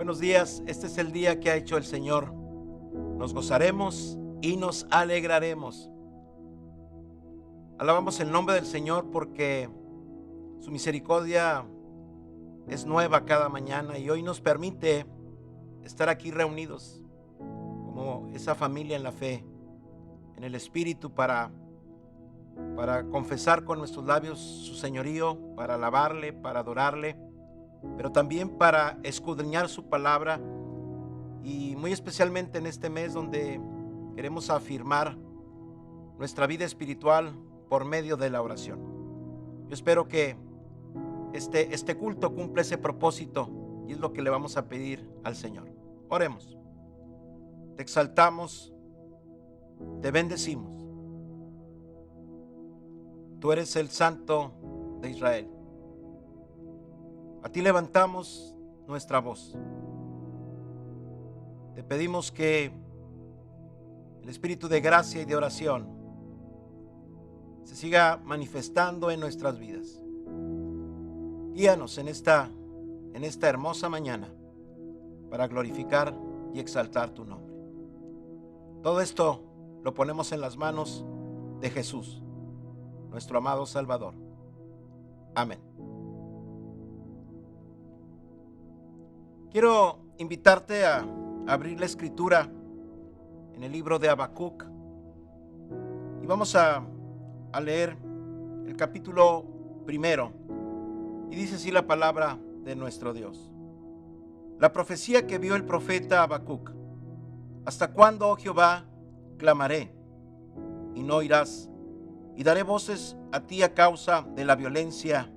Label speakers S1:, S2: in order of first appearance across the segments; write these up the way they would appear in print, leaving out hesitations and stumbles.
S1: Buenos días, este es el día que ha hecho el Señor. Nos gozaremos y nos alegraremos. Alabamos el nombre del Señor porque su misericordia es nueva cada mañana y hoy nos permite estar aquí reunidos como esa familia en la fe, en el Espíritu para confesar con nuestros labios su señorío, para alabarle, para adorarle, pero también para escudriñar su palabra y muy especialmente en este mes donde queremos afirmar nuestra vida espiritual por medio de la oración. Yo espero que este culto cumpla ese propósito y es lo que le vamos a pedir al Señor. Oremos. Te exaltamos, te bendecimos. Tú eres el Santo de Israel. A ti levantamos nuestra voz. Te pedimos que el espíritu de gracia y de oración se siga manifestando en nuestras vidas. Guíanos en esta hermosa mañana para glorificar y exaltar tu nombre. Todo esto lo ponemos en las manos de Jesús, nuestro amado Salvador. Amén. Quiero invitarte a abrir la escritura en el libro de Habacuc y vamos a leer el capítulo 1 y dice así la palabra de nuestro Dios. La profecía que vio el profeta Habacuc. ¿Hasta cuándo, oh Jehová, clamaré y no oirás? Y daré voces a ti a causa de la violencia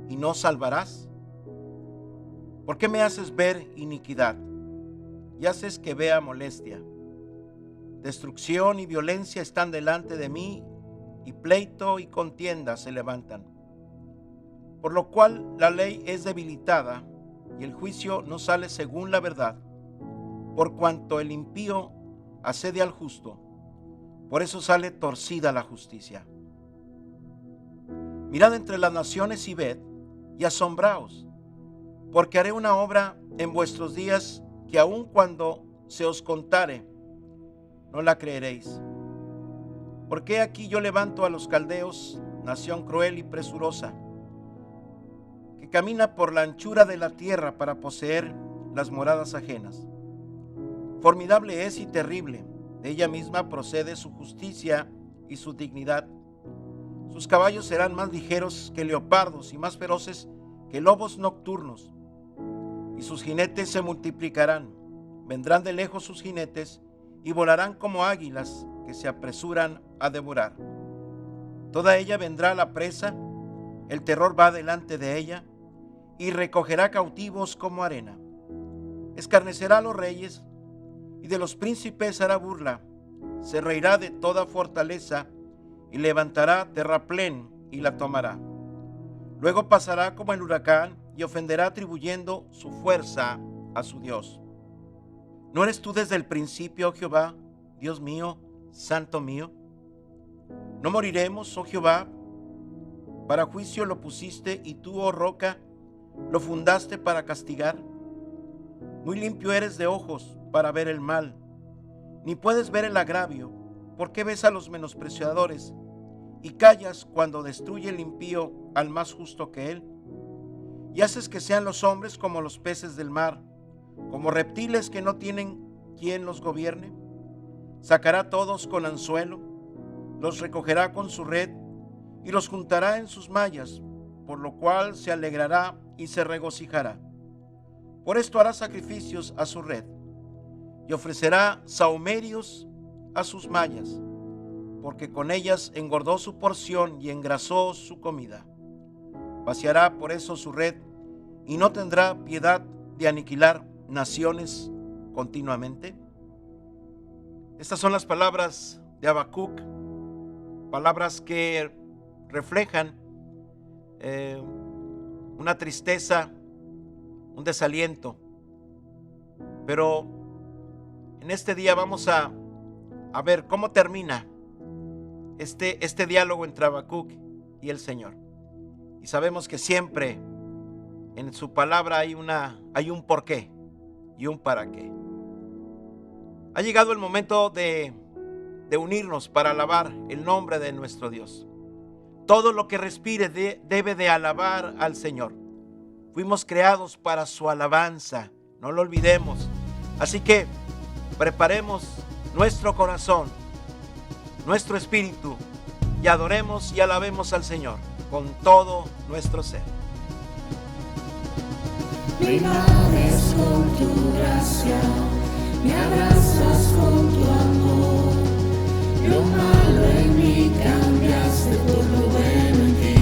S1: y no salvarás. ¿Por qué me haces ver iniquidad y haces que vea molestia? Destrucción y violencia están delante de mí, y pleito y contienda se levantan. Por lo cual la ley es debilitada, y el juicio no sale según la verdad. Por cuanto el impío asedia al justo, por eso sale torcida la justicia. Mirad entre las naciones y ved, y asombraos, porque haré una obra en vuestros días que aun cuando se os contare, no la creeréis. Porque aquí yo levanto a los caldeos, nación cruel y presurosa, que camina por la anchura de la tierra para poseer las moradas ajenas. Formidable es y terrible, de ella misma procede su justicia y su dignidad. Sus caballos serán más ligeros que leopardos y más feroces que lobos nocturnos. Y sus jinetes se multiplicarán, vendrán de lejos sus jinetes y volarán como águilas que se apresuran a devorar. Toda ella vendrá a la presa, el terror va delante de ella y recogerá cautivos como arena. Escarnecerá a los reyes y de los príncipes hará burla, se reirá de toda fortaleza y levantará terraplén y la tomará. Luego pasará como el huracán y ofenderá atribuyendo su fuerza a su Dios. ¿No eres tú desde el principio, oh Jehová, Dios mío, Santo mío? ¿No moriremos, oh Jehová? Para juicio lo pusiste y tú, oh roca, lo fundaste para castigar. Muy limpio eres de ojos para ver el mal, ni puedes ver el agravio. ¿Por qué ves a los menospreciadores y callas cuando destruye el impío al más justo que él? Y haces que sean los hombres como los peces del mar, como reptiles que no tienen quien los gobierne. Sacará todos con anzuelo, los recogerá con su red y los juntará en sus mallas, por lo cual se alegrará y se regocijará. Por esto hará sacrificios a su red y ofrecerá sahumerios a sus mallas, porque con ellas engordó su porción y engrasó su comida. Vaciará por eso su red y no tendrá piedad de aniquilar naciones continuamente. Estas son las palabras de Habacuc, palabras que reflejan una tristeza, un desaliento. Pero en este día vamos a ver cómo termina este diálogo entre Habacuc y el Señor. Y sabemos que siempre en su palabra hay un porqué. y un para qué. Ha llegado el momento de unirnos para alabar el nombre de nuestro Dios. Todo lo que respire debe de alabar al Señor. Fuimos creados para su alabanza, no lo olvidemos. Así que preparemos nuestro corazón, nuestro espíritu, y adoremos y alabemos al Señor con todo nuestro ser.
S2: Me invades con tu gracia, me abrazas con tu amor. Lo malo en mí cambiaste por lo bueno en ti.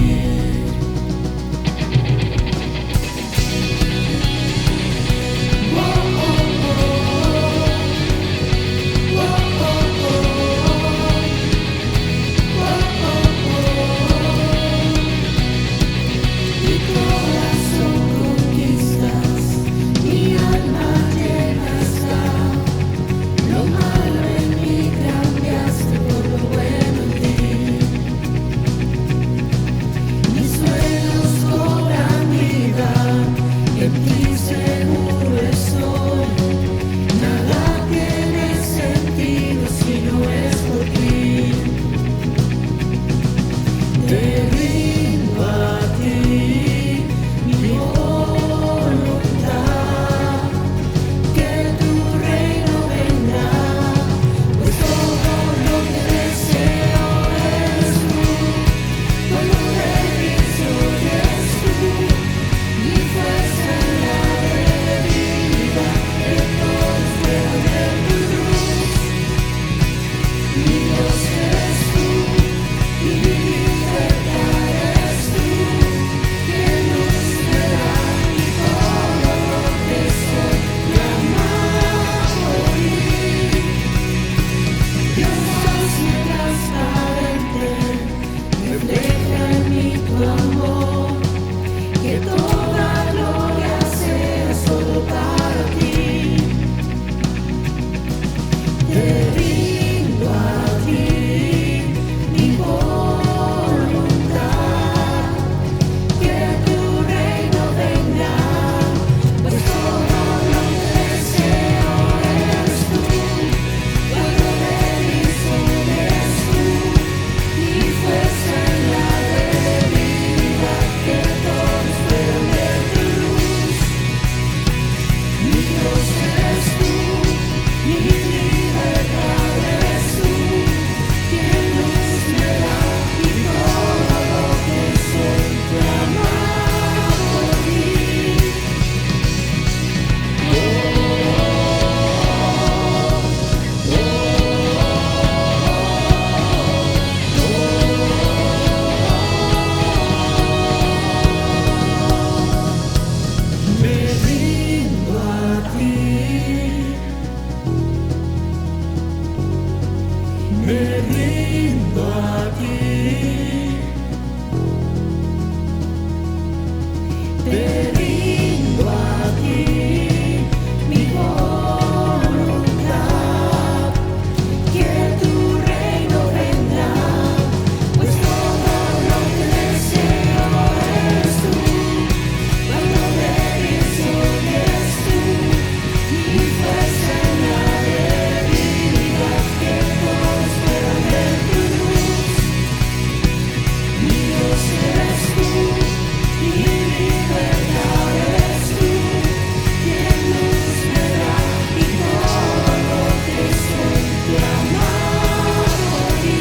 S2: Mi corazón conquistas, mi alma llena está. Lo malo en mí cambiaste por lo bueno en ti. Mis sueños cobran vida, en ti seguro estoy. Nada tiene sentido si no es por ti. Te rindo a ti mi voluntad, que tu reino venga, pues todo lo que deseo eres tú. Cuando regreso eres tú, mi fuerza en la debilidad, que todos puedan ver tu luz. Mi Dios eres tú, y mi libertad eres tú, quien nos da y todo lo que soy, clama por mí. Dios hazme transparente, refleja en mí tu amor, que toda gloria sea solo para ti. Te rindo a ti mi voluntad, que tu reino venga, pues todo lo que deseo eres tú. Cuando realizo eres tú, mi fuerza en la debilidad, que todos puedan ver tu luz. Mi Dios eres tú, mi libertad eres tú, quien luz me da y todo lo que soy, clama por ti. Me rindo a ti, me rindo a ti, te rindo a ti mi voluntad, que tu reino venga, pues todo lo que deseo eres tú. Cuando regreso eres tú, mi fuerza en la debilidad, que todos puedan ver tu luz. Mi Dios eres tú, mi libertad eres tú, quien luz me da y todo lo que soy, clama por ti.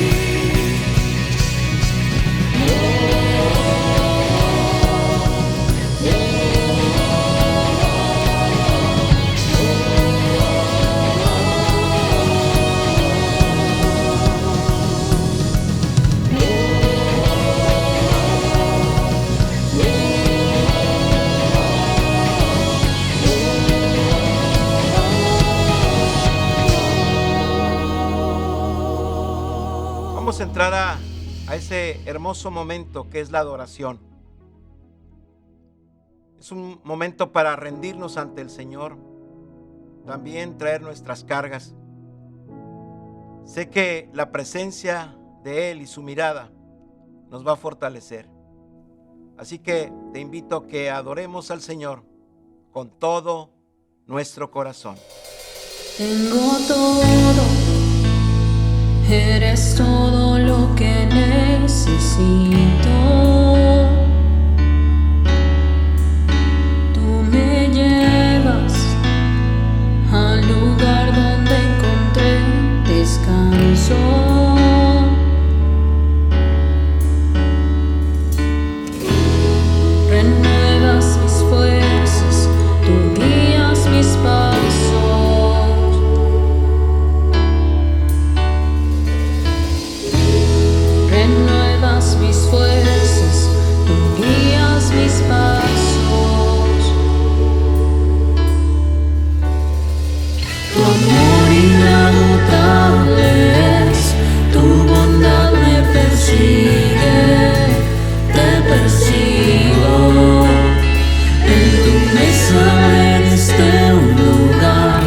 S1: Vamos a entrar a ese hermoso momento que es la adoración. Es un momento para rendirnos ante el Señor, también traer nuestras cargas. Sé que la presencia de Él y su mirada nos va a fortalecer. Así que te invito a que adoremos al Señor con todo nuestro corazón.
S2: Tengo todo, eres todo lo que necesito. Tú me llevas al lugar donde encontré descanso. Renuevas mis fuerzas, tú guías mis pasos. Renuevas mis fuerzas, tú guías mis pasos. Tu amor inagotable es, tu bondad me persigue, te persigo. En tu mesa este un lugar,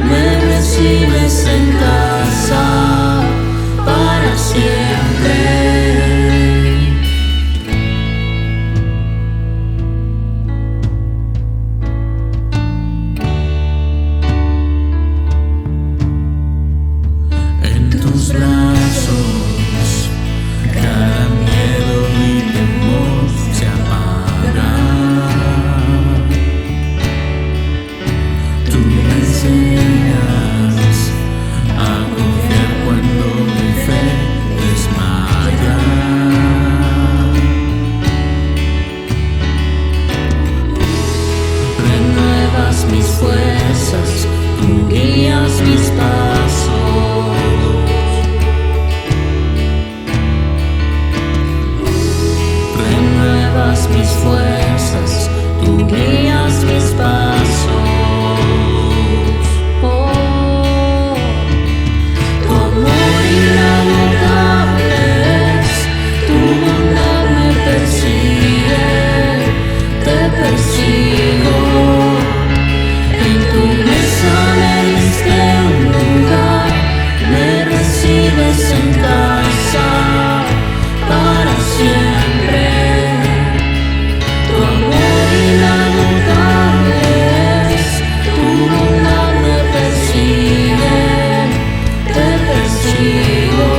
S2: me recibes en casa para siempre. En tus brazos, cada miedo y temor se apaga. Tú me enseñas a confiar cuando mi fe desmaya. Renuevas mis fuerzas, tú guías mis pasos. Renuevas mis fuerzas, tú guías mis pasos. Oh, tu amor inagotable es, tu bondad me persigue, te persigo. En tu mesa me diste un lugar, me recibes en casa para siempre. Tu amor inagotable es, tu bondad me persigue, te persigo.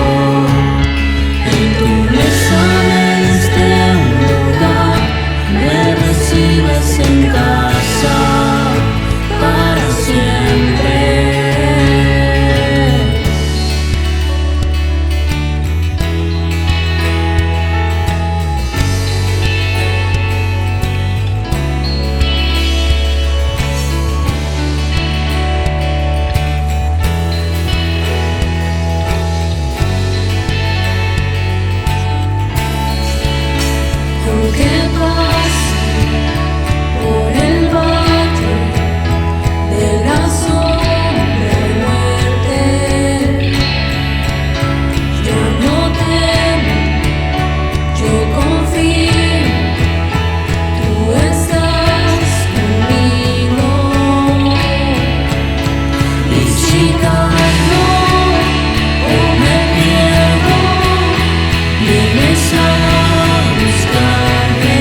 S2: En tu mesa me diste un lugar, me recibes en casa para siempre. Aunque pase por el valle de la sombra y muerte, yo no temo, yo confío, tú estás conmigo. Y si caigo o me pierdo, vienes a buscarme.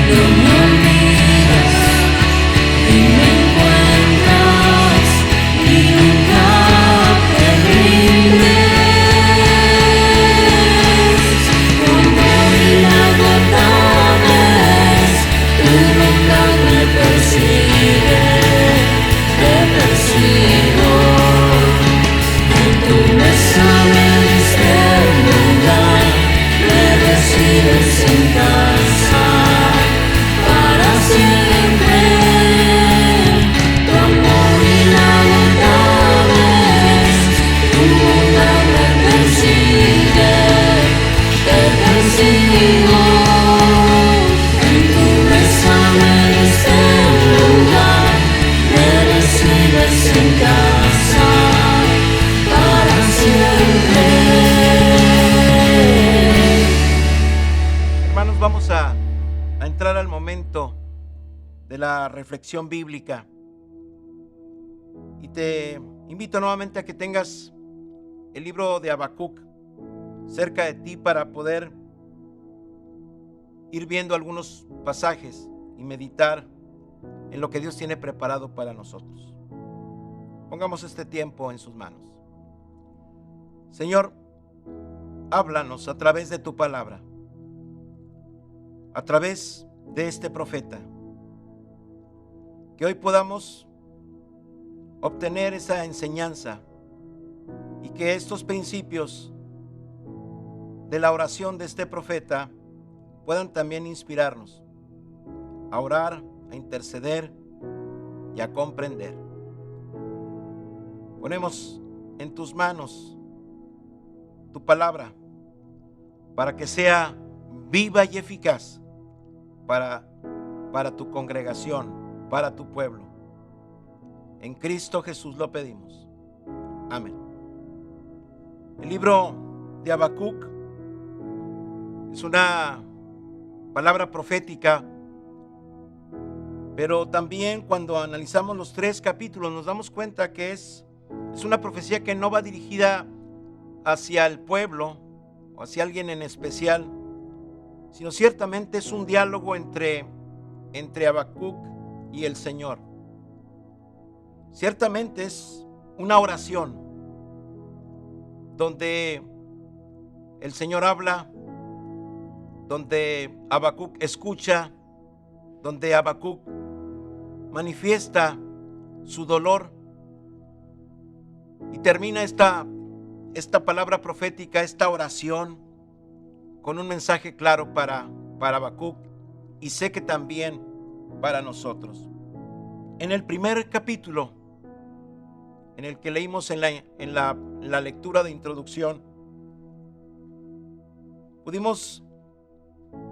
S2: No me olvidas y me encuentras y nunca te rindes. Tu amor inagotable es, tu bondad me persigue, te persigo. En tu mesa me diste un lugar, me recibes en casa para siempre. Tu amor inagotable es, tu bondad me persigue, te persigo. En tu mesa me diste un lugar, me recibes en casa para siempre.
S1: Hermanos, vamos a entrar al momento de la reflexión bíblica. Y te invito nuevamente a que tengas el libro de Habacuc cerca de ti para poder ir viendo algunos pasajes y meditar en lo que Dios tiene preparado para nosotros. Pongamos este tiempo en sus manos. Señor, háblanos a través de tu palabra, a través de este profeta, que hoy podamos obtener esa enseñanza y que estos principios de la oración de este profeta puedan también inspirarnos a orar, a interceder y a comprender. Ponemos en tus manos tu palabra para que sea viva y eficaz para tu congregación, para tu pueblo. En Cristo Jesús lo pedimos. Amén. El libro de Habacuc es una palabra profética, pero también cuando analizamos los 3 capítulos nos damos cuenta que es una profecía que no va dirigida hacia el pueblo o hacia alguien en especial, sino ciertamente es un diálogo entre Habacuc y el Señor. Ciertamente es una oración donde el Señor habla, donde Habacuc escucha, donde Habacuc manifiesta su dolor y termina esta palabra profética, esta oración, con un mensaje claro para Habacuc y sé que también para nosotros. En el primer capítulo, en el que leímos en la lectura de introducción, pudimos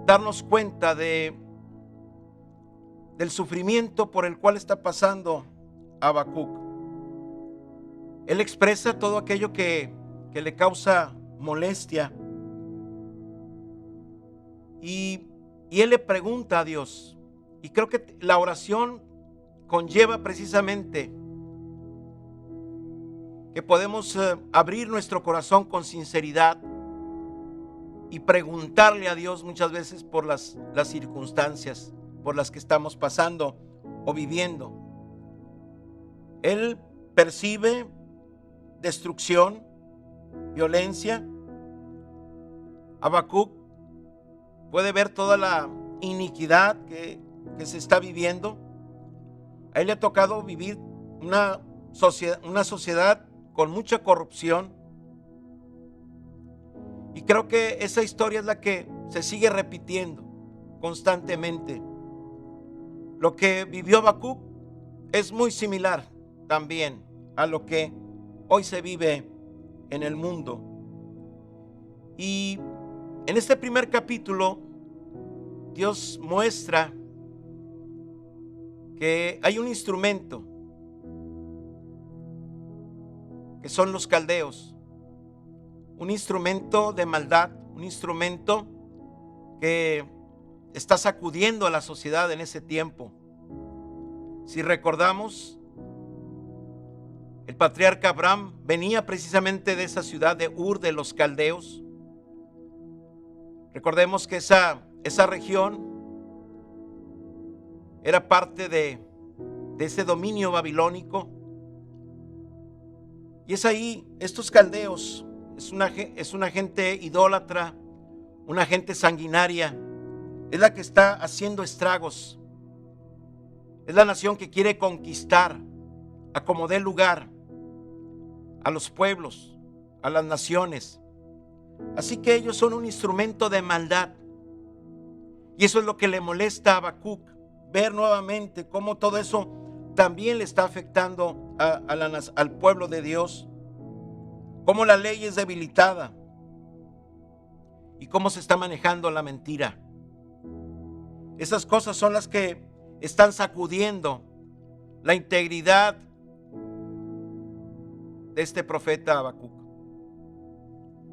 S1: darnos cuenta del sufrimiento por el cual está pasando Habacuc. Él expresa todo aquello que le causa molestia y él le pregunta a Dios, y creo que la oración conlleva precisamente que podemos abrir nuestro corazón con sinceridad y preguntarle a Dios muchas veces por las circunstancias por las que estamos pasando o viviendo. Él percibe destrucción, violencia. Habacuc puede ver toda la iniquidad que se está viviendo. A él le ha tocado vivir una sociedad con mucha corrupción. Y creo que esa historia es la que se sigue repitiendo constantemente. Lo que vivió Habacuc es muy similar también a lo que hoy se vive en el mundo. Y en este primer capítulo, Dios muestra que hay un instrumento, que son los caldeos, un instrumento de maldad, un instrumento que está sacudiendo a la sociedad en ese tiempo. Si recordamos, el patriarca Abraham venía precisamente de esa ciudad de Ur de los Caldeos. Recordemos que esa región era parte de ese dominio babilónico. Y es ahí, estos caldeos, es una gente idólatra, una gente sanguinaria, es la que está haciendo estragos. Es la nación que quiere conquistar a como dé lugar a los pueblos, a las naciones. Así que ellos son un instrumento de maldad. Y eso es lo que le molesta a Habacuc, ver nuevamente cómo todo eso también le está afectando al pueblo de Dios, cómo la ley es debilitada y cómo se está manejando la mentira. Esas cosas son las que están sacudiendo la integridad de este profeta Habacuc.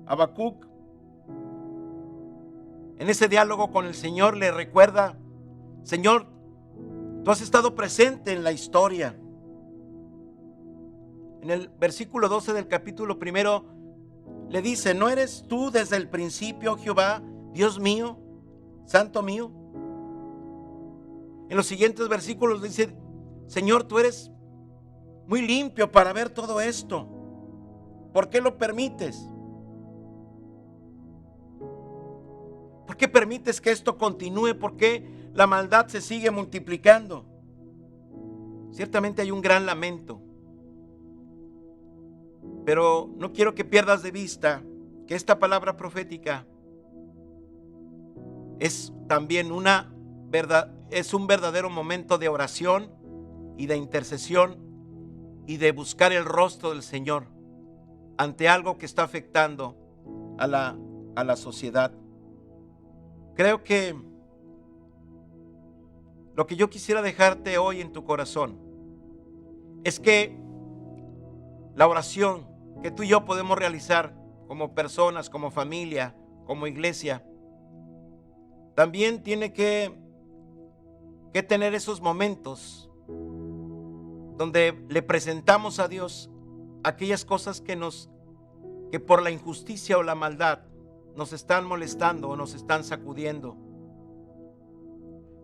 S1: Habacuc, en ese diálogo con el Señor, le recuerda: Señor, tú has estado presente en la historia. En el versículo 12 del capítulo 1 le dice: ¿no eres tú desde el principio, Jehová, Dios mío, santo mío? En los siguientes versículos dice: Señor, tú eres muy limpio para ver todo esto. ¿Por qué lo permites? ¿Por qué permites que esto continúe? ¿Por qué la maldad se sigue multiplicando? Ciertamente hay un gran lamento, pero no quiero que pierdas de vista que esta palabra profética es también es un verdadero momento de oración y de intercesión y de buscar el rostro del Señor ante algo que está afectando a la sociedad. Creo que lo que yo quisiera dejarte hoy en tu corazón es que la oración que tú y yo podemos realizar como personas, como familia, como iglesia, también tiene que tener esos momentos donde le presentamos a Dios aquellas cosas que por la injusticia o la maldad nos están molestando o nos están sacudiendo.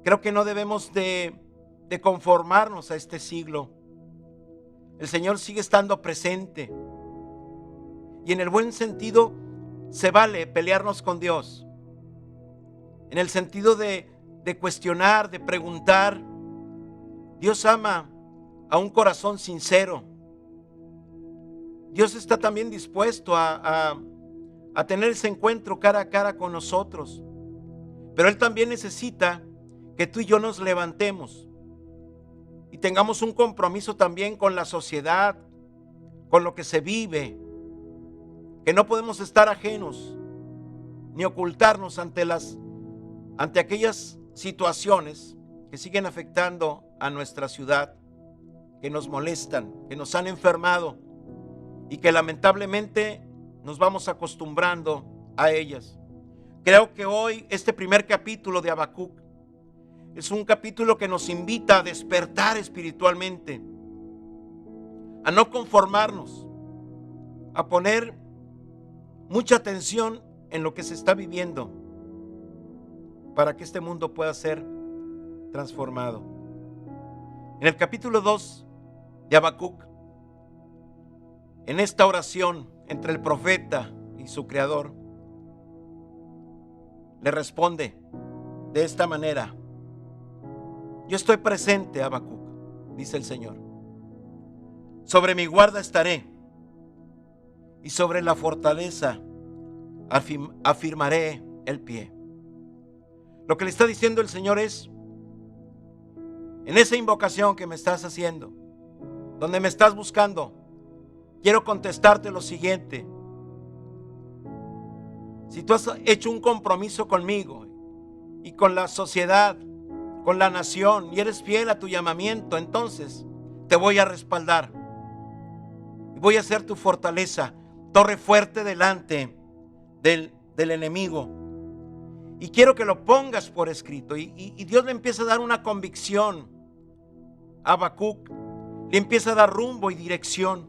S1: Creo que no debemos de conformarnos a este siglo. El Señor sigue estando presente. Y en el buen sentido se vale pelearnos con Dios. En el sentido de cuestionar, de preguntar. Dios ama a un corazón sincero. Dios está también dispuesto a tener ese encuentro cara a cara con nosotros. Pero Él también necesita que tú y yo nos levantemos y tengamos un compromiso también con la sociedad, con lo que se vive, que no podemos estar ajenos ni ocultarnos ante aquellas situaciones que siguen afectando a nuestra ciudad, que nos molestan, que nos han enfermado y que lamentablemente nos vamos acostumbrando a ellas. Creo que hoy este primer capítulo de Habacuc es un capítulo que nos invita a despertar espiritualmente, a no conformarnos, a poner mucha atención en lo que se está viviendo para que este mundo pueda ser transformado. En el capítulo 2 de Habacuc, en esta oración entre el profeta y su creador, le responde de esta manera: yo estoy presente, Habacuc, dice el Señor. Sobre mi guarda estaré y sobre la fortaleza afirmaré el pie. Lo que le está diciendo el Señor es: en esa invocación que me estás haciendo, donde me estás buscando, quiero contestarte lo siguiente. Si tú has hecho un compromiso conmigo y con la sociedad, con la nación, y eres fiel a tu llamamiento, entonces te voy a respaldar. Y voy a ser tu fortaleza, torre fuerte delante del enemigo. Y quiero que lo pongas por escrito. Y Dios le empieza a dar una convicción a Habacuc, le empieza a dar rumbo y dirección.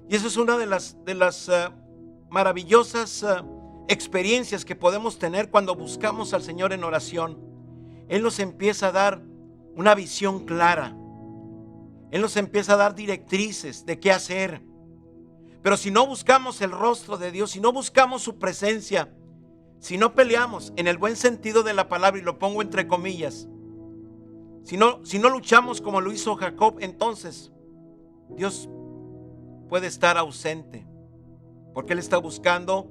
S1: Y eso es una de las maravillosas experiencias que podemos tener cuando buscamos al Señor en oración. Él nos empieza a dar una visión clara. Él nos empieza a dar directrices de qué hacer. Pero si no buscamos el rostro de Dios, si no buscamos su presencia, si no peleamos en el buen sentido de la palabra, y lo pongo entre comillas, si no luchamos como lo hizo Jacob, entonces Dios puede estar ausente, porque Él está buscando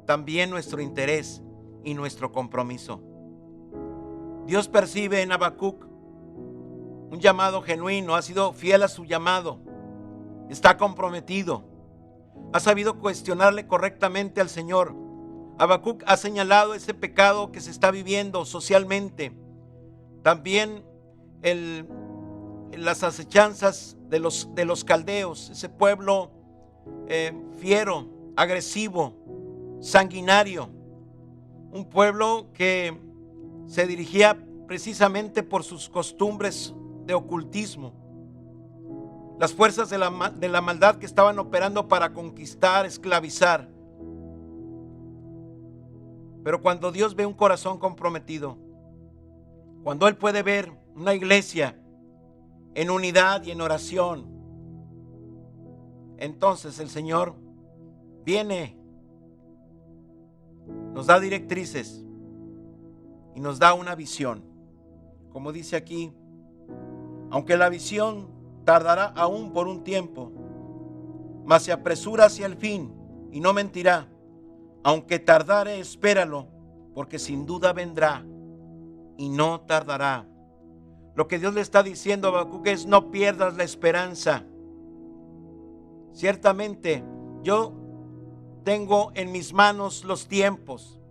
S1: también nuestro interés y nuestro compromiso. Dios percibe en Habacuc un llamado genuino, ha sido fiel a su llamado, está comprometido, ha sabido cuestionarle correctamente al Señor. Habacuc ha señalado ese pecado que se está viviendo socialmente, también las acechanzas de los caldeos, ese pueblo fiero, agresivo, sanguinario, un pueblo que se dirigía precisamente por sus costumbres de ocultismo, las fuerzas de la maldad que estaban operando para conquistar, esclavizar. Pero cuando Dios ve un corazón comprometido, cuando Él puede ver una iglesia en unidad y en oración, entonces el Señor viene, nos da directrices y nos da una visión. Como dice aquí, aunque la visión tardará aún por un tiempo, mas se apresura hacia el fin y no mentirá. Aunque tardare, espéralo, porque sin duda vendrá y no tardará. Lo que Dios le está diciendo a Habacuc es: no pierdas la esperanza. Ciertamente yo tengo en mis manos los tiempos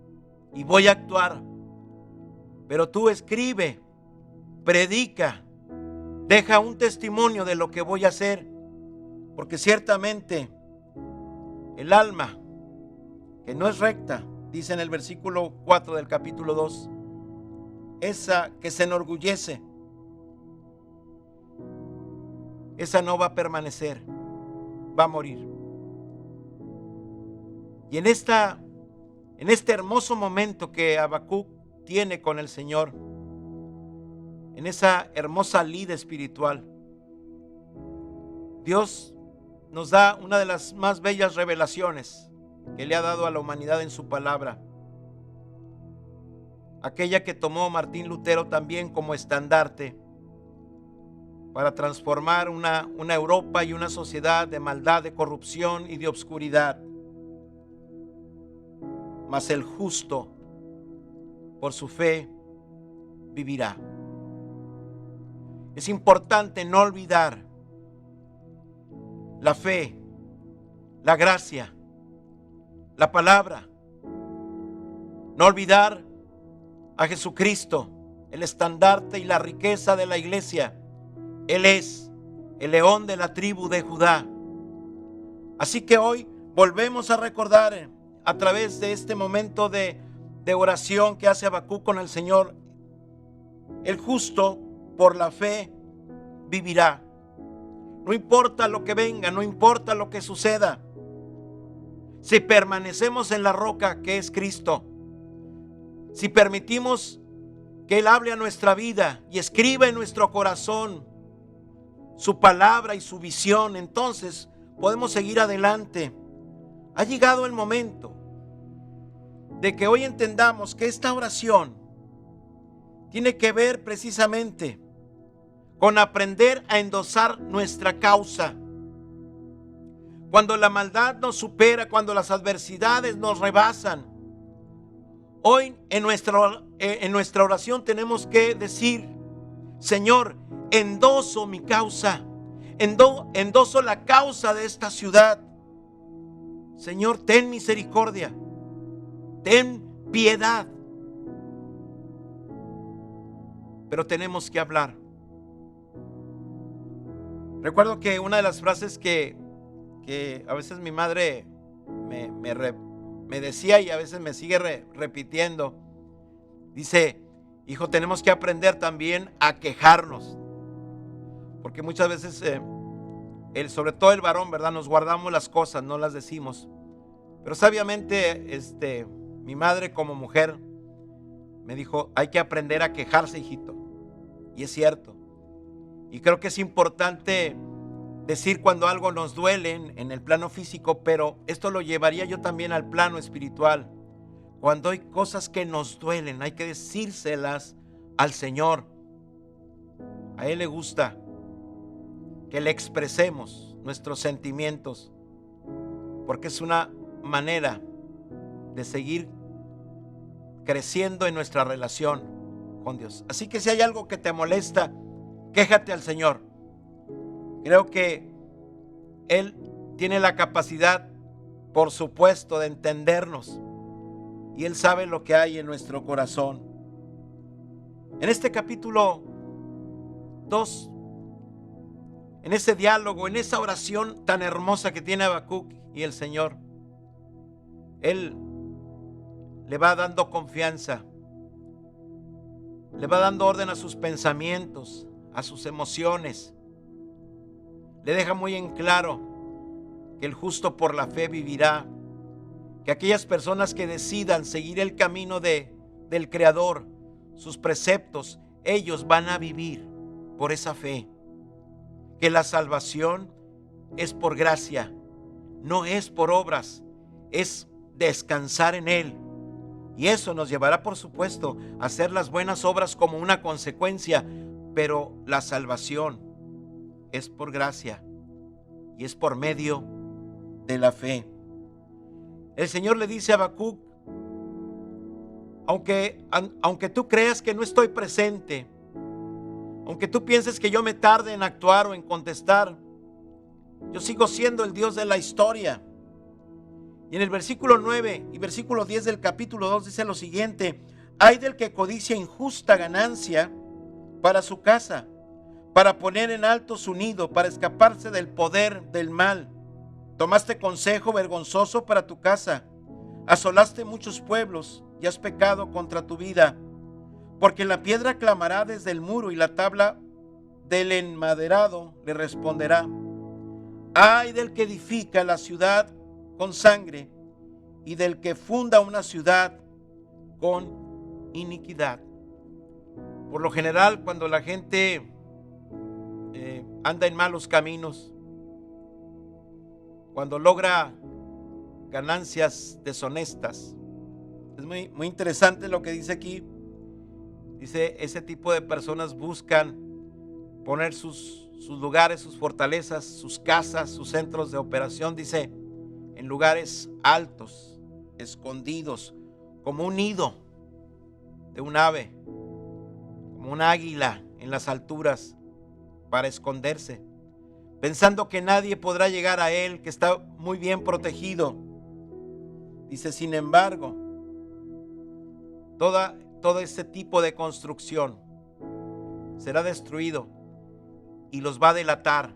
S1: y voy a actuar, pero tú escribe, predica, deja un testimonio de lo que voy a hacer, porque ciertamente el alma que no es recta, dice en el versículo 4 del capítulo 2, esa que se enorgullece, esa no va a permanecer, va a morir. Y en este hermoso momento que Habacuc tiene con el Señor, en esa hermosa lid espiritual, Dios nos da una de las más bellas revelaciones que le ha dado a la humanidad en su palabra, aquella que tomó Martín Lutero también como estandarte para transformar una Europa y una sociedad de maldad, de corrupción y de obscuridad. Mas el justo por su fe vivirá. Es importante no olvidar la fe, la gracia, la palabra. No olvidar a Jesucristo, el estandarte y la riqueza de la iglesia. Él es el león de la tribu de Judá. Así que hoy volvemos a recordar a través de este momento de oración que hace Habacuc con el Señor: el justo por la fe vivirá. No importa lo que venga, no importa lo que suceda, si permanecemos en la roca que es Cristo, si permitimos que Él hable a nuestra vida y escriba en nuestro corazón su palabra y su visión, entonces podemos seguir adelante. Ha llegado el momento de que hoy entendamos que esta oración tiene que ver precisamente con aprender a endosar nuestra causa. Cuando la maldad nos supera, cuando las adversidades nos rebasan, hoy en nuestra oración tenemos que decir: Señor, endoso mi causa, endoso la causa de esta ciudad. Señor, ten misericordia, ten piedad. Pero tenemos que hablar. Recuerdo que una de las frases que a veces mi madre me decía y a veces me sigue repitiendo, dice: hijo, tenemos que aprender también a quejarnos, porque muchas veces sobre todo el varón, ¿verdad?, nos guardamos las cosas, no las decimos. Pero sabiamente mi madre como mujer me dijo: hay que aprender a quejarse, hijito. Y es cierto. Y creo que es importante decir cuando algo nos duele en el plano físico, pero esto lo llevaría yo también al plano espiritual. Cuando hay cosas que nos duelen, hay que decírselas al Señor. A Él le gusta que le expresemos nuestros sentimientos, porque es una manera de seguir creciendo en nuestra relación con Dios. Así que si hay algo que te molesta, quéjate al Señor. Creo que Él tiene la capacidad, por supuesto, de entendernos, y Él sabe lo que hay en nuestro corazón. En este capítulo 2, en ese diálogo, en esa oración tan hermosa que tiene Habacuc y el Señor, Él le va dando confianza, le va dando orden a sus pensamientos, a sus emociones. Le deja muy en claro que el justo por la fe vivirá, que aquellas personas que decidan seguir el camino del Creador, sus preceptos, ellos van a vivir por esa fe. que la salvación es por gracia, no es por obras, es descansar en Él. Y eso nos llevará, por supuesto, a hacer las buenas obras como una consecuencia, pero la salvación es por gracia y es por medio de la fe. El Señor le dice a Habacuc: aunque tú creas que no estoy presente, aunque tú pienses que yo me tarde en actuar o en contestar, yo sigo siendo el Dios de la historia. Y en el versículo 9 y versículo 10 del capítulo 2 dice lo siguiente: hay del que codicia injusta ganancia para su casa, para poner en alto su nido, para escaparse del poder del mal. Tomaste consejo vergonzoso para tu casa, asolaste muchos pueblos y has pecado contra tu vida, porque la piedra clamará desde el muro y la tabla del enmaderado le responderá. Ay del que edifica la ciudad con sangre y del que funda una ciudad con iniquidad. Por lo general, cuando la gente anda en malos caminos, cuando logra ganancias deshonestas, es muy interesante lo que dice aquí. Dice, ese tipo de personas buscan poner sus lugares, sus fortalezas, sus casas, sus centros de operación, dice, en lugares altos, escondidos, como un nido de un ave, como un águila en las alturas, para esconderse, pensando que nadie podrá llegar a él, que está muy bien protegido. Dice, sin embargo, todo este tipo de construcción será destruido y los va a delatar.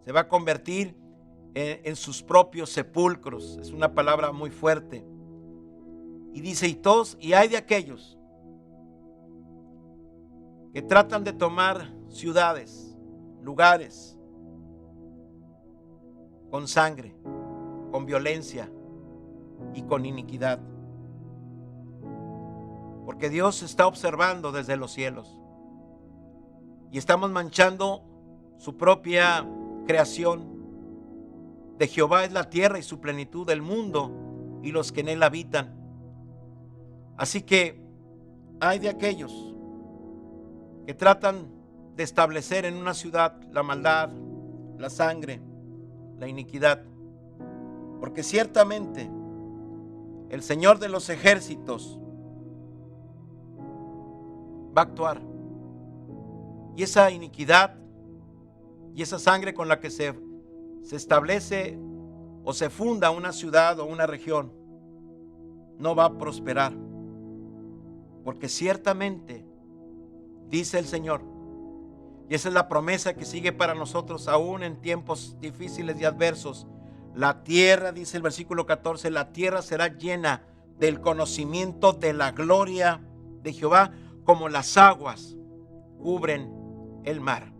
S1: Se va a convertir en sus propios sepulcros. Es una palabra muy fuerte. Y dice, y hay de aquellos que tratan de tomar ciudades, lugares, con sangre, con violencia y con iniquidad. Porque Dios está observando desde los cielos y estamos manchando su propia creación. De Jehová es la tierra y su plenitud, el mundo y los que en él habitan. Así que hay de aquellos que tratan de establecer en una ciudad la maldad, la sangre, la iniquidad. Porque ciertamente el Señor de los ejércitos va a actuar. Y esa iniquidad y esa sangre con la que se establece o se funda una ciudad o una región no va a prosperar. Porque ciertamente, dice el Señor, y esa es la promesa que sigue para nosotros aún en tiempos difíciles y adversos, la tierra, dice el versículo 14, la tierra será llena del conocimiento de la gloria de Jehová, como las aguas cubren el mar.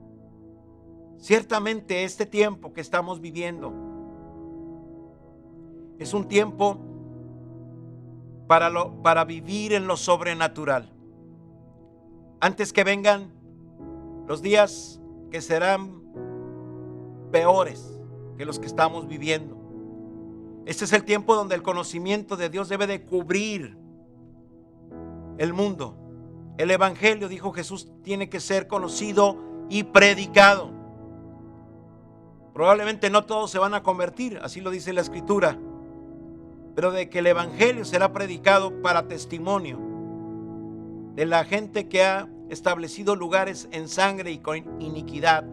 S1: Ciertamente este tiempo que estamos viviendo es un tiempo para vivir en lo sobrenatural. Antes que vengan los días que serán peores que los que estamos viviendo. Este es el tiempo donde el conocimiento de Dios debe de cubrir el mundo. El evangelio, dijo Jesús, tiene que ser conocido y predicado. Probablemente no todos se van a convertir, así lo dice la Escritura, pero de que el evangelio será predicado para testimonio de la gente que ha establecido lugares en sangre y con iniquidad.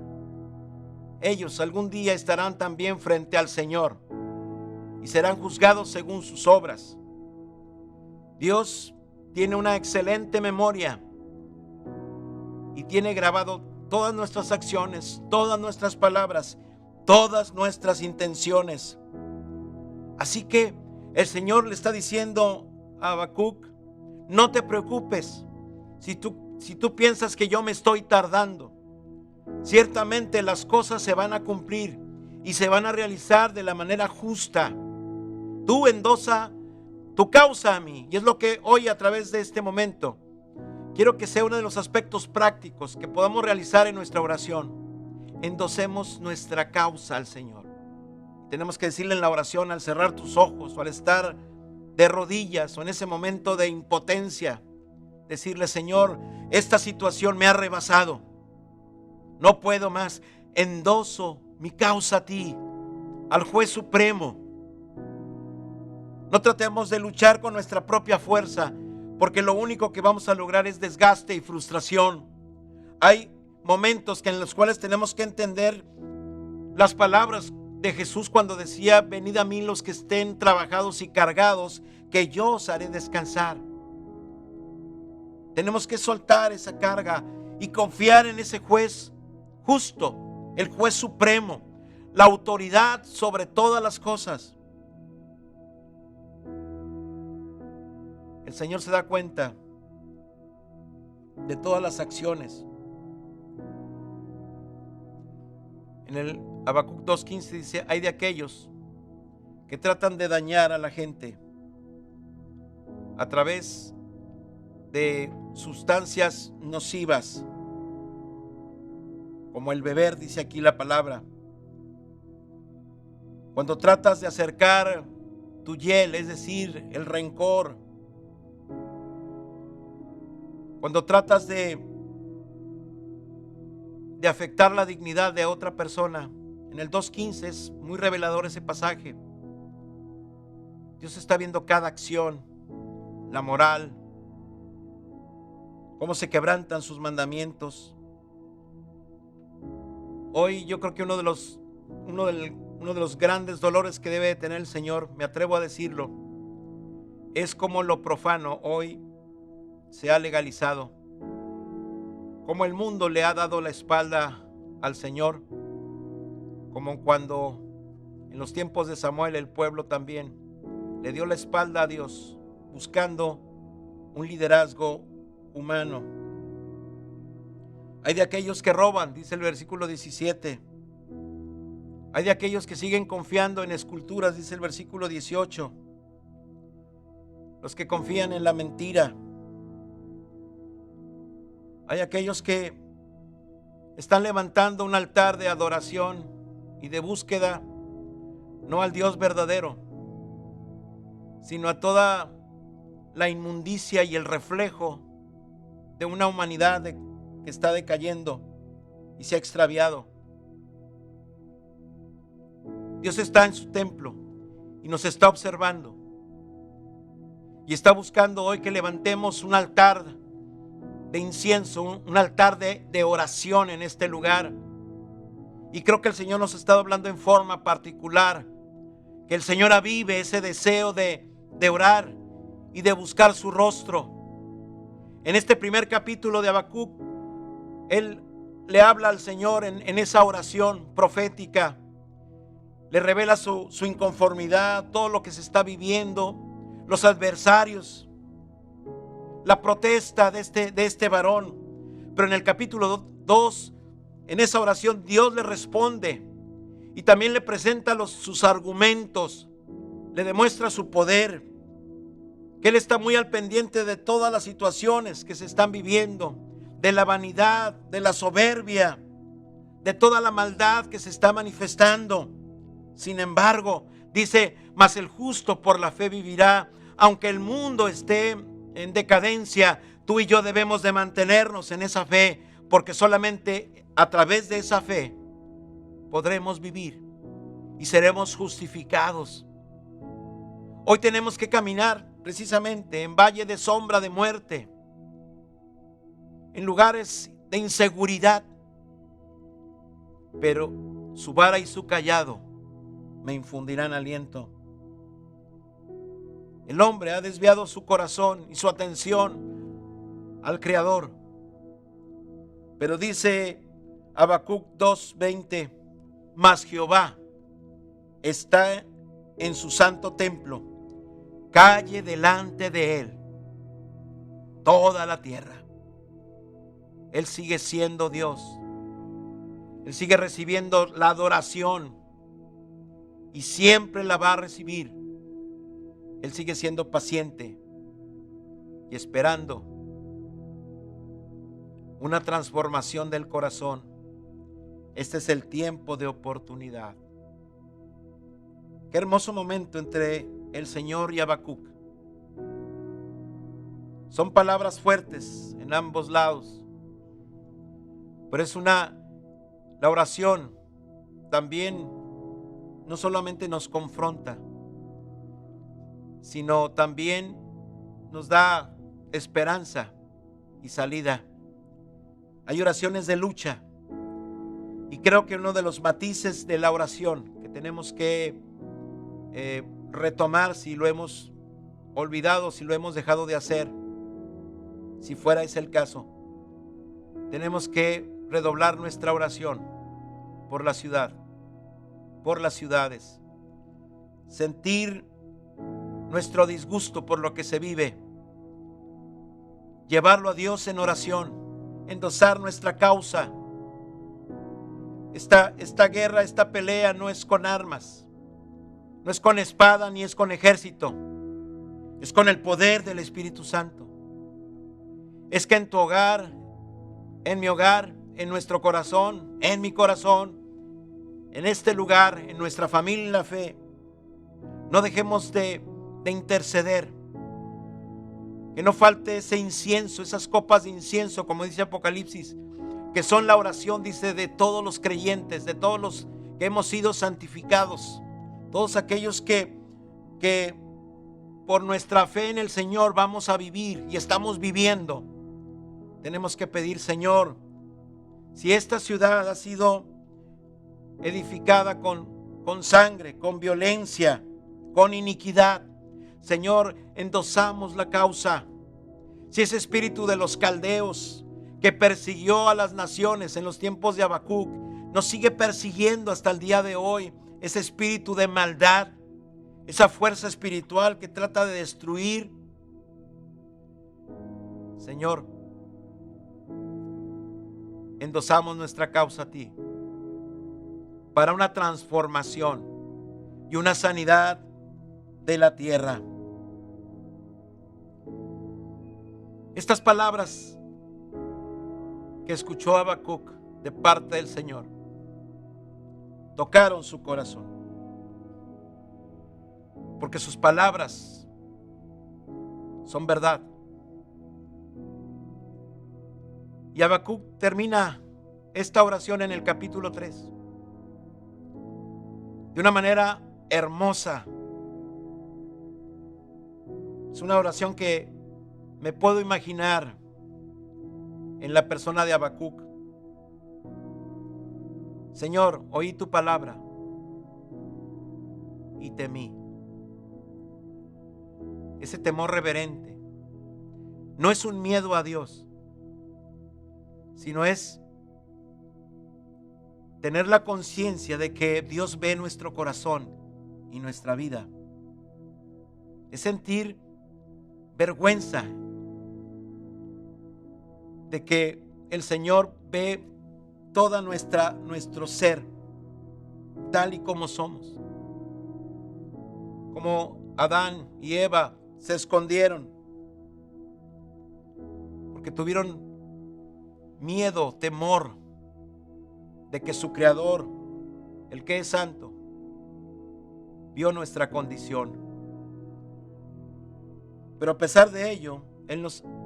S1: Ellos algún día estarán también frente al Señor y serán juzgados según sus obras. Dios tiene una excelente memoria y tiene grabado todas nuestras acciones, todas nuestras palabras, todas nuestras intenciones. Así que el Señor le está diciendo a Habacuc, no te preocupes si tú piensas que yo me estoy tardando. Ciertamente las cosas se van a cumplir y se van a realizar de la manera justa. Tú endosa tu causa a mí, y es lo que hoy a través de este momento quiero que sea uno de los aspectos prácticos que podamos realizar en nuestra oración. endosemos nuestra causa al Señor. Tenemos que decirle en la oración, al cerrar tus ojos o al estar de rodillas o en ese momento de impotencia, decirle: Señor, esta situación me ha rebasado, no puedo más, endoso mi causa a ti, al juez supremo. No tratemos de luchar con nuestra propia fuerza, porque lo único que vamos a lograr es desgaste y frustración. Hay momentos en los cuales tenemos que entender las palabras de Jesús cuando decía: venid a mí los que estén trabajados y cargados, que yo os haré descansar. Tenemos que soltar esa carga y confiar en ese juez justo, el juez supremo, la autoridad sobre todas las cosas. El Señor se da cuenta de todas las acciones. En el Habacuc 2:15 dice: hay de aquellos que tratan de dañar a la gente a través de sustancias nocivas, como el beber, dice aquí la palabra. Cuando tratas de acercar tu hiel, es decir, el rencor, cuando tratas de afectar la dignidad de otra persona. En el 2:15 es muy revelador ese pasaje. Dios está viendo cada acción, la moral, cómo se quebrantan sus mandamientos. Hoy yo creo que uno de los grandes dolores que debe tener el Señor, me atrevo a decirlo, es cómo lo profano hoy se ha legalizado, como el mundo le ha dado la espalda al Señor, como cuando en los tiempos de Samuel el pueblo también le dio la espalda a Dios, buscando un liderazgo humano. Hay de aquellos que roban, dice el versículo 17. Hay de aquellos que siguen confiando en esculturas, dice el versículo 18. Los que confían en la mentira. Hay aquellos que están levantando un altar de adoración y de búsqueda, no al Dios verdadero, sino a toda la inmundicia y el reflejo de una humanidad que está decayendo y se ha extraviado. Dios está en su templo y nos está observando y está buscando hoy que levantemos un altar de incienso, un altar de oración en este lugar. Y creo que el Señor nos ha estado hablando en forma particular, que el Señor avive ese deseo de orar y de buscar su rostro. En este primer capítulo de Habacuc, Él le habla al Señor en esa oración profética, le revela su inconformidad, todo lo que se está viviendo, los adversarios, la protesta de este varón. Pero en el capítulo 2, en esa oración, Dios le responde y también le presenta sus argumentos, le demuestra su poder, que Él está muy al pendiente de todas las situaciones que se están viviendo, de la vanidad, de la soberbia, de toda la maldad que se está manifestando. Sin embargo, dice: mas el justo por la fe vivirá. Aunque el mundo esté en decadencia, tú y yo debemos de mantenernos en esa fe, porque solamente a través de esa fe podremos vivir y seremos justificados. Hoy tenemos que caminar precisamente en valle de sombra de muerte, en lugares de inseguridad, pero su vara y su cayado me infundirán aliento. El hombre ha desviado su corazón y su atención al Creador. Pero dice Habacuc 2:20: mas Jehová está en su santo templo, calle delante de él toda la tierra. Él sigue siendo Dios. Él sigue recibiendo la adoración y siempre la va a recibir. Él sigue siendo paciente y esperando una transformación del corazón. Este es el tiempo de oportunidad. Qué hermoso momento entre el Señor y Habacuc. Son palabras fuertes en ambos lados, pero la oración también no solamente nos confronta, sino también nos da esperanza y salida. Hay oraciones de lucha, y creo que uno de los matices de la oración que tenemos que retomar, si lo hemos olvidado, si lo hemos dejado de hacer, si fuera ese el caso, tenemos que redoblar nuestra oración por la ciudad, por las ciudades, sentir nuestro disgusto por lo que se vive, llevarlo a Dios en oración, endosar nuestra causa. Esta guerra, esta pelea no es con armas, no es con espada ni es con ejército, es con el poder del Espíritu Santo. Es que en tu hogar, en mi hogar, en nuestro corazón, en mi corazón, en este lugar, en nuestra familia en la fe, no dejemos de interceder. Que no falte ese incienso, esas copas de incienso, como dice Apocalipsis, que son la oración, dice, de todos los creyentes, de todos los que hemos sido santificados, todos aquellos que por nuestra fe en el Señor vamos a vivir y estamos viviendo. Tenemos que pedir, Señor, si esta ciudad ha sido edificada con sangre, con violencia, con iniquidad, Señor, endosamos la causa. Si ese espíritu de los caldeos que persiguió a las naciones en los tiempos de Habacuc nos sigue persiguiendo hasta el día de hoy, ese espíritu de maldad, esa fuerza espiritual que trata de destruir, Señor, endosamos nuestra causa a ti para una transformación y una sanidad de la tierra. Estas palabras que escuchó Habacuc de parte del Señor tocaron su corazón, porque sus palabras son verdad. Y Habacuc termina esta oración en el capítulo 3 de una manera hermosa. Es una oración que me puedo imaginar en la persona de Habacuc. Señor, oí tu palabra y temí. Ese temor reverente no es un miedo a Dios, sino es tener la conciencia de que Dios ve nuestro corazón y nuestra vida. Es sentir vergüenza de que el Señor ve toda nuestro ser tal y como somos. Como Adán y Eva se escondieron porque tuvieron miedo, temor de que su Creador, el que es santo, vio nuestra condición. Pero a pesar de ello,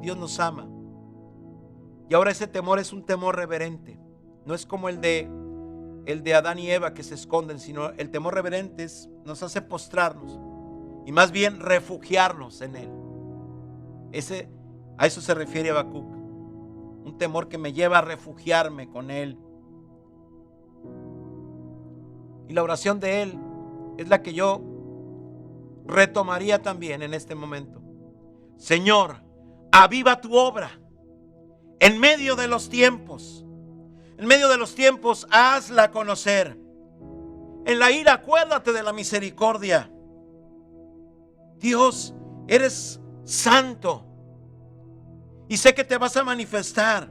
S1: Dios nos ama. Y ahora ese temor es un temor reverente. No es como el de Adán y Eva que se esconden, sino el temor reverente nos hace postrarnos y más bien refugiarnos en Él. A eso se refiere Habacuc. Un temor que me lleva a refugiarme con Él. Y la oración de Él es la que yo retomaría también en este momento. Señor, aviva tu obra en medio de los tiempos. En medio de los tiempos, hazla conocer. En la ira, acuérdate de la misericordia. Dios, eres santo. Y sé que te vas a manifestar.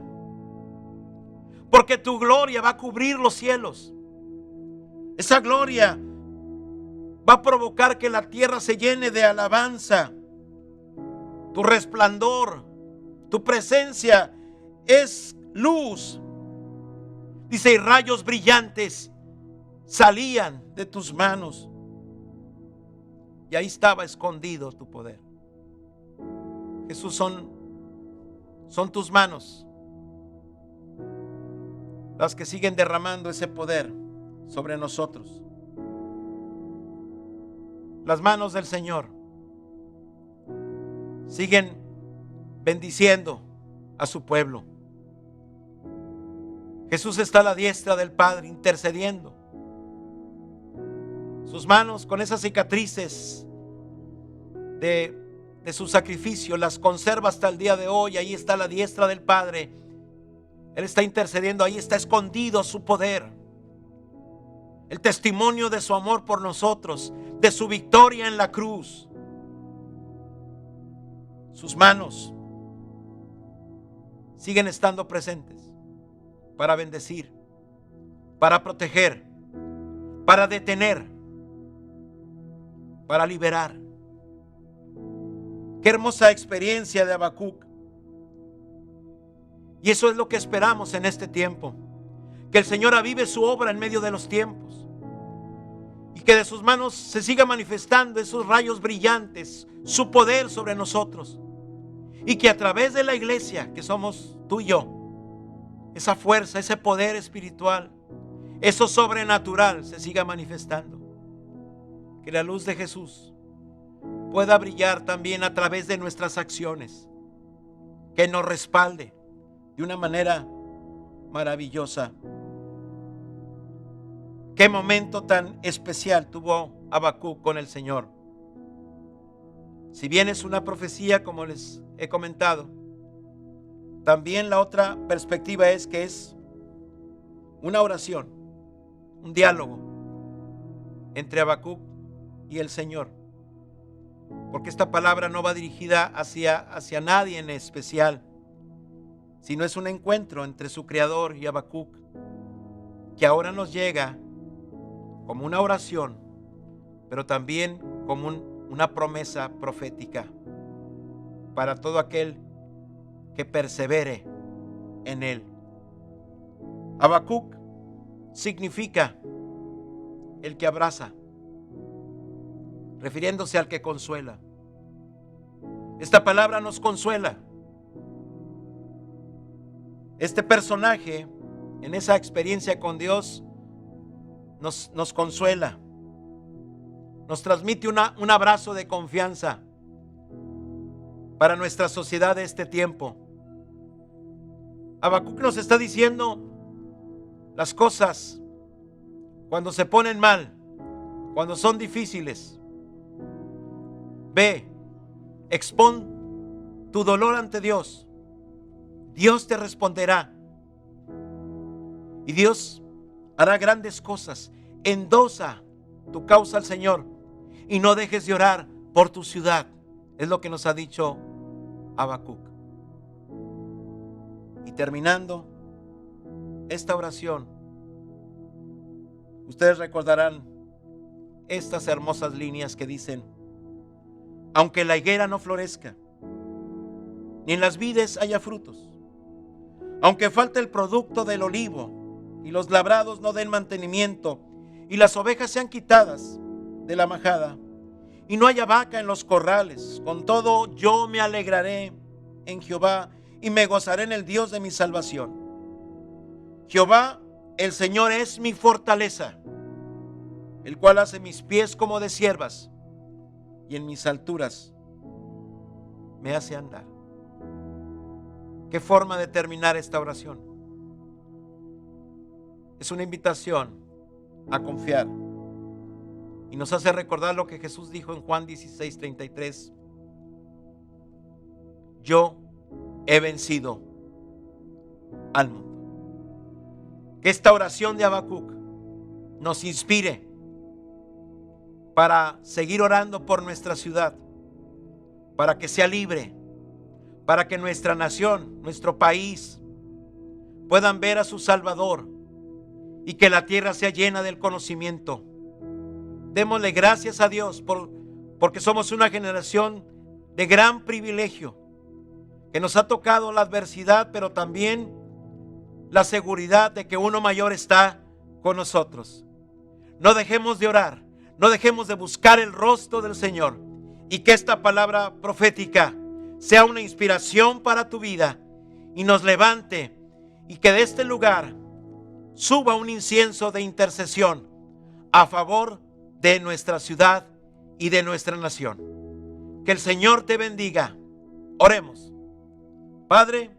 S1: Porque tu gloria va a cubrir los cielos. Esa gloria va a provocar que la tierra se llene de alabanza. Tu resplandor, tu presencia es luz. Dice, y rayos brillantes salían de tus manos. Y ahí estaba escondido tu poder. Jesús, son tus manos las que siguen derramando ese poder sobre nosotros. Las manos del Señor siguen bendiciendo a su pueblo. Jesús está a la diestra del Padre intercediendo. Sus manos con esas cicatrices de su sacrificio las conserva hasta el día de hoy. Ahí está la diestra del Padre. Él está intercediendo, ahí está escondido su poder. El testimonio de su amor por nosotros, de su victoria en la cruz. Sus manos siguen estando presentes para bendecir, para proteger, para detener, para liberar. Qué hermosa experiencia de Habacuc. Y eso es lo que esperamos en este tiempo. Que el Señor avive su obra en medio de los tiempos. Y que de sus manos se siga manifestando esos rayos brillantes, su poder sobre nosotros. Y que a través de la iglesia, que somos tú y yo, esa fuerza, ese poder espiritual, eso sobrenatural se siga manifestando. Que la luz de Jesús pueda brillar también a través de nuestras acciones. Que nos respalde de una manera maravillosa. Qué momento tan especial tuvo Habacuc con el Señor. Si bien es una profecía, como les he comentado, también la otra perspectiva es que es una oración, un diálogo entre Habacuc y el Señor. Porque esta palabra no va dirigida hacia nadie en especial, sino es un encuentro entre su Creador y Habacuc, que ahora nos llega como una oración, pero también como una promesa profética para todo aquel que persevere en él. Habacuc significa el que abraza, refiriéndose al que consuela. Esta palabra nos consuela. Este personaje, en esa experiencia con Dios, nos consuela, nos transmite un abrazo de confianza para nuestra sociedad de este tiempo. Habacuc nos está diciendo las cosas cuando se ponen mal, cuando son difíciles. Ve, expón tu dolor ante Dios. Dios te responderá. Y Dios hará grandes cosas. Endosa tu causa al Señor y no dejes de orar por tu ciudad. Es lo que nos ha dicho Habacuc. Y terminando esta oración, ustedes recordarán estas hermosas líneas que dicen: aunque la higuera no florezca, ni en las vides haya frutos, aunque falte el producto del olivo y los labrados no den mantenimiento y las ovejas sean quitadas de la majada y no haya vaca en los corrales, con todo yo me alegraré en Jehová y me gozaré en el Dios de mi salvación. Jehová, el Señor, es mi fortaleza, el cual hace mis pies como de ciervas y en mis alturas me hace andar. ¿Qué forma de terminar esta oración? Es una invitación a confiar. Y nos hace recordar lo que Jesús dijo en Juan 16:33. Yo he vencido al mundo. Que esta oración de Habacuc nos inspire para seguir orando por nuestra ciudad, para que sea libre, para que nuestra nación, nuestro país, puedan ver a su Salvador y que la tierra sea llena del conocimiento. Démosle gracias a Dios porque somos una generación de gran privilegio, que nos ha tocado la adversidad, pero también la seguridad de que uno mayor está con nosotros. No dejemos de orar, no dejemos de buscar el rostro del Señor, y que esta palabra profética sea una inspiración para tu vida y nos levante, y que de este lugar suba un incienso de intercesión a favor de nuestra ciudad y de nuestra nación. Que el Señor te bendiga. Oremos. Padre,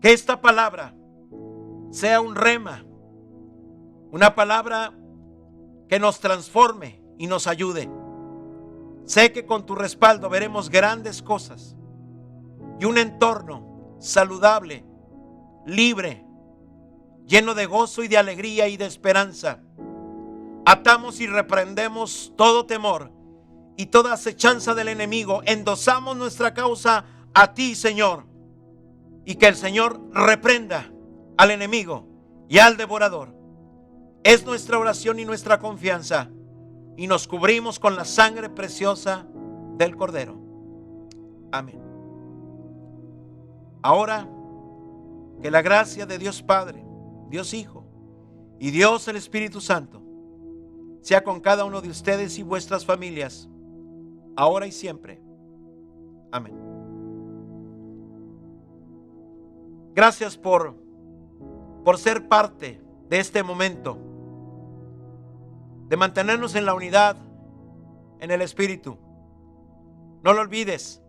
S1: que esta palabra sea un rema, una palabra que nos transforme y nos ayude. Sé que con tu respaldo veremos grandes cosas y un entorno saludable, libre, lleno de gozo y de alegría y de esperanza. Atamos y reprendemos todo temor y toda acechanza del enemigo. Endosamos nuestra causa a ti, Señor, y que el Señor reprenda al enemigo y al devorador. Es nuestra oración y nuestra confianza, y nos cubrimos con la sangre preciosa del Cordero. Amén. Ahora, que la gracia de Dios Padre, Dios Hijo y Dios el Espíritu Santo sea con cada uno de ustedes y vuestras familias, ahora y siempre. Amén. Gracias por ser parte de este momento, de mantenernos en la unidad, en el Espíritu. No lo olvides,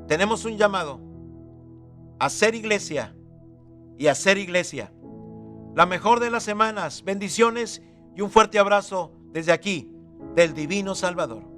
S1: tenemos un llamado a ser iglesia y a ser iglesia. La mejor de las semanas, bendiciones y un fuerte abrazo desde aquí, del Divino Salvador.